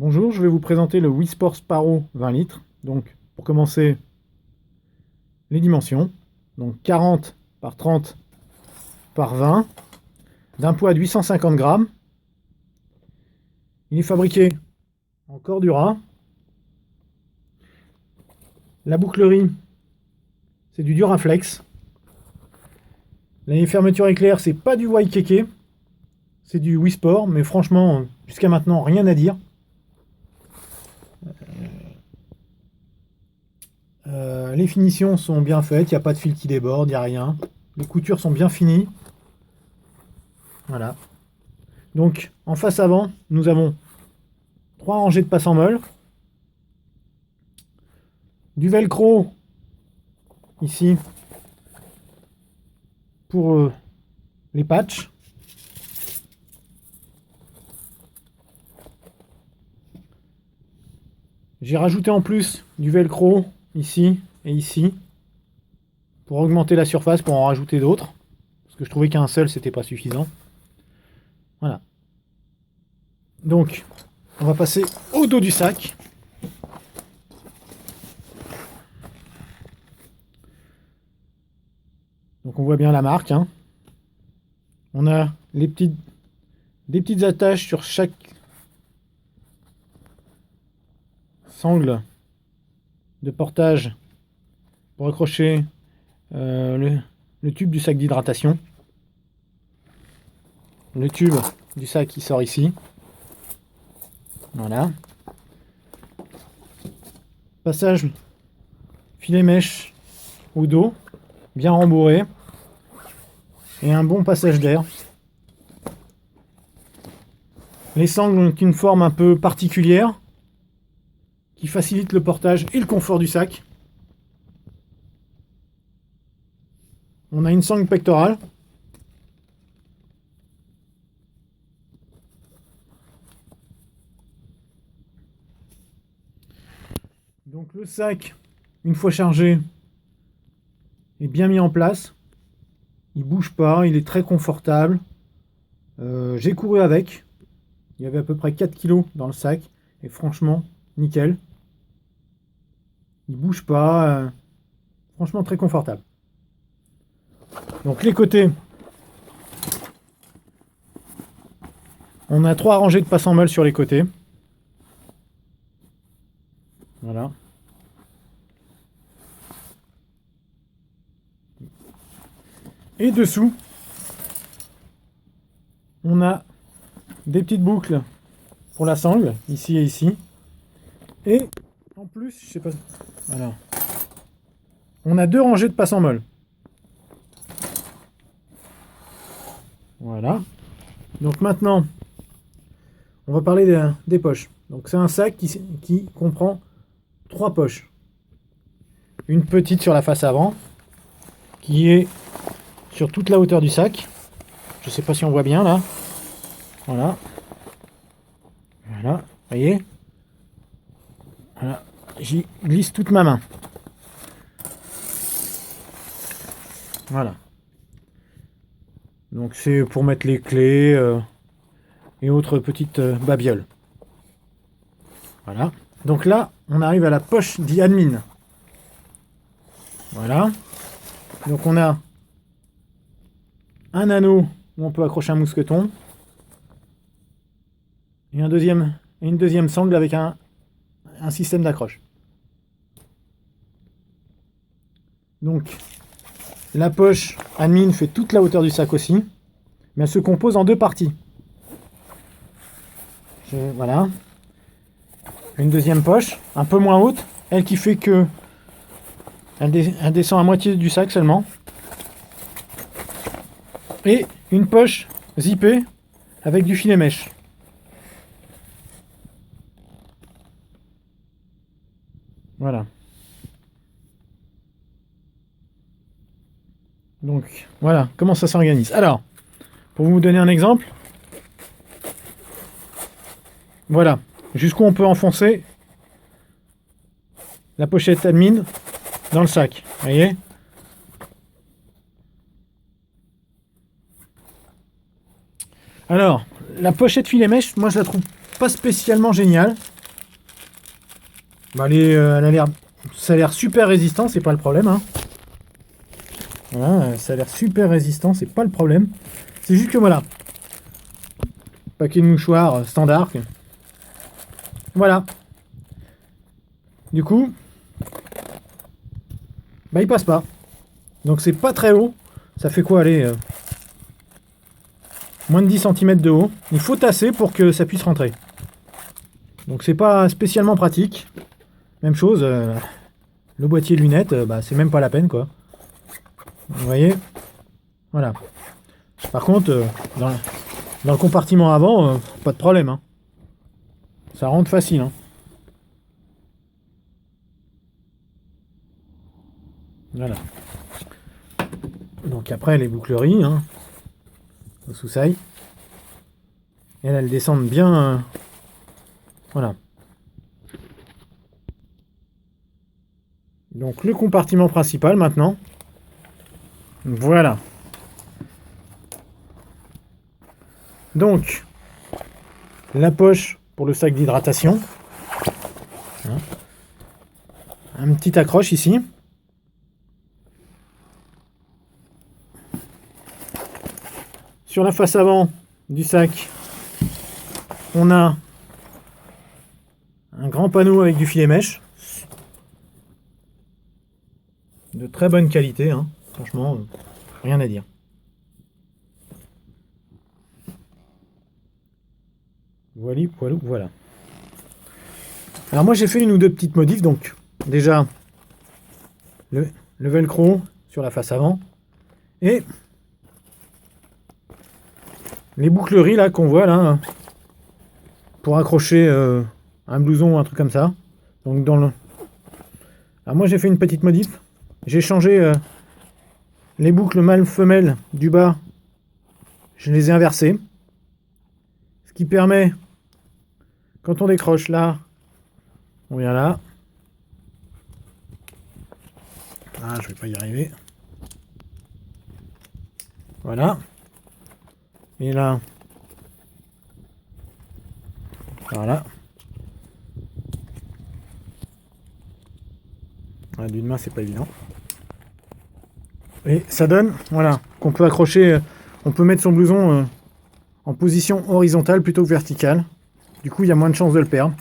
Bonjour, je vais vous présenter le Wisport Sparrow 20 litres. Donc, pour commencer, les dimensions. Donc 40 par 30 par 20, d'un poids de 850 grammes. Il est fabriqué en Cordura. La bouclerie, c'est du Duraflex. Les fermetures éclair, c'est pas du Waikeke, c'est du Wisport, mais franchement, jusqu'à maintenant, rien à dire. Les finitions sont bien faites, il n'y a pas de fil qui déborde, il n'y a rien. Les coutures sont bien finies. Voilà. Donc, en face avant, nous avons 3 rangées de passe en molle. Du velcro, ici, pour les patchs. J'ai rajouté en plus du velcro ici et ici pour augmenter la surface, pour en rajouter d'autres, parce que je trouvais qu'un seul c'était pas suffisant. Voilà. Donc, on va passer au dos du sac. Donc on voit bien la marque, hein. On a des petites attaches sur chaque sangle de portage pour accrocher le tube du sac d'hydratation. Le tube du sac qui sort ici. Voilà. Passage filet mèche au dos, bien rembourré. Et un bon passage d'air. Les sangles ont une forme un peu particulière qui facilite le portage et le confort du sac. On a une sangle pectorale. Donc le sac, une fois chargé, est bien mis en place. Il bouge pas, il est très confortable. J'ai couru avec. Il y avait à peu près 4 kg dans le sac. Et franchement, nickel. Il bouge pas. Franchement, très confortable. Donc les côtés. On a 3 rangées de passe en molle sur les côtés. Voilà. Et dessous, on a des petites boucles pour la sangle, ici et ici. Et en plus, je sais pas. Voilà. On a 2 rangées de passe en molle. Voilà. Donc maintenant, on va parler des poches. Donc c'est un sac qui comprend 3 poches. Une petite sur la face avant, qui est sur toute la hauteur du sac. Je sais pas si on voit bien là. Voilà. Voilà. Vous voyez ? Voilà. J'y glisse toute ma main. Voilà. Donc c'est pour mettre les clés et autres petites babioles. Voilà. Donc là, on arrive à la poche d'admin. Voilà. Donc on a un anneau où on peut accrocher un mousqueton et une deuxième sangle avec un système d'accroche. Donc la poche admin fait toute la hauteur du sac aussi, mais elle se compose en 2 parties. Voilà. Une deuxième poche, un peu moins haute, elle qui fait que elle descend à moitié du sac seulement. Et une poche zippée avec du filet mèche. Voilà. Donc, voilà comment ça s'organise. Alors, pour vous donner un exemple, voilà, jusqu'où on peut enfoncer la pochette admin dans le sac. Vous voyez ? Alors, la pochette filet mèche, moi je la trouve pas spécialement géniale. Bah, elle a l'air, ça a l'air super résistant, c'est pas le problème. Hein. Voilà, ça a l'air super résistant, c'est pas le problème. C'est juste que voilà, paquet de mouchoirs standard. Voilà. Du coup, bah il passe pas. Donc c'est pas très haut. Ça fait quoi, allez, moins de 10 cm de haut. Il faut tasser pour que ça puisse rentrer. Donc c'est pas spécialement pratique. Même chose, le boîtier de lunettes, bah, c'est même pas la peine quoi. Vous voyez? Voilà. Par contre, dans le compartiment avant, pas de problème. Hein. Ça rentre facile. Hein. Voilà. Donc après les boucleries, hein, au sous-sail. Elles descendent bien. Voilà. Donc le compartiment principal maintenant. Voilà. Donc la poche pour le sac d'hydratation. Hein. Un petit accroche ici. Sur la face avant du sac, on a un grand panneau avec du filet mèche. De très bonne qualité, hein. Franchement, rien à dire. Voilà, voilà, voilà. Alors moi j'ai fait une ou deux petites modifs, donc déjà le velcro sur la face avant et les boucleries là qu'on voit là pour accrocher un blouson ou un truc comme ça. Donc dans le... Alors moi j'ai fait une petite modif. J'ai changé les boucles mâle-femelle du bas. Je les ai inversées. Ce qui permet, quand on décroche là, on vient là. Ah, je vais pas y arriver. Voilà. Et là, voilà. D'une main, c'est pas évident. Et ça donne, voilà, qu'on peut accrocher, on peut mettre son blouson en position horizontale plutôt que verticale. Du coup, il y a moins de chances de le perdre.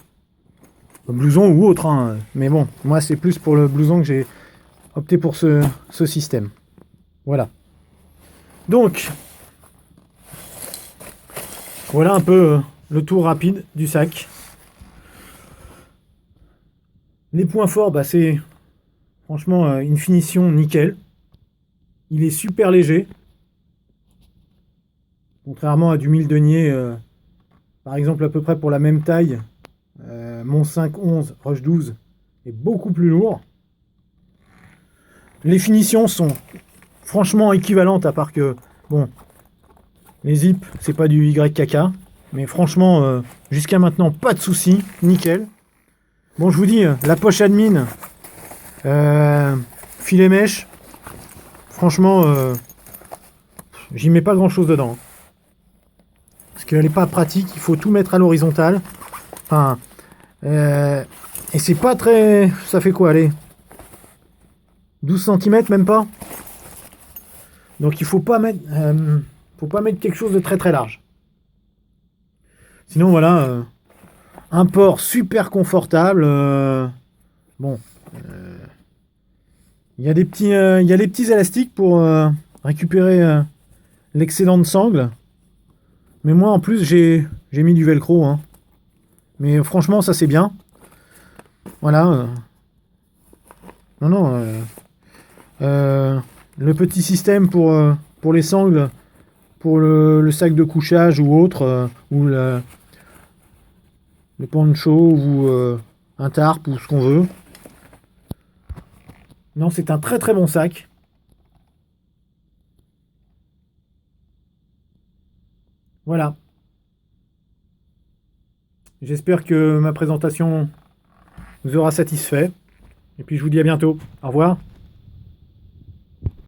Le blouson ou autre, hein. Mais bon, moi, c'est plus pour le blouson que j'ai opté pour ce système. Voilà. Donc, voilà un peu le tour rapide du sac. Les points forts, bah, c'est franchement une finition nickel. Il est super léger. Contrairement à du 1000 deniers, par exemple à peu près pour la même taille, mon 511 Rush 12 est beaucoup plus lourd. Les finitions sont franchement équivalentes, à part que, bon, les zips, c'est pas du YKK, mais franchement, jusqu'à maintenant, pas de soucis, nickel. Bon, je vous dis, la poche admin, filet mèche, franchement, j'y mets pas grand chose dedans. Parce qu'elle n'est pas pratique, il faut tout mettre à l'horizontale. Enfin, et c'est pas très... Ça fait quoi, allez 12 cm, même pas. Donc il faut pas mettre quelque chose de très très large. Sinon, voilà, un port super confortable. Bon, il y a des petits élastiques pour récupérer l'excédent de sangle. Mais moi, en plus, j'ai mis du velcro. Hein. Mais franchement, ça c'est bien. Voilà. Non. Le petit système pour les sangles, pour le sac de couchage ou autre, ou le poncho ou un tarp ou ce qu'on veut. Non, c'est un très très bon sac. Voilà. J'espère que ma présentation vous aura satisfait. Et puis je vous dis à bientôt. Au revoir.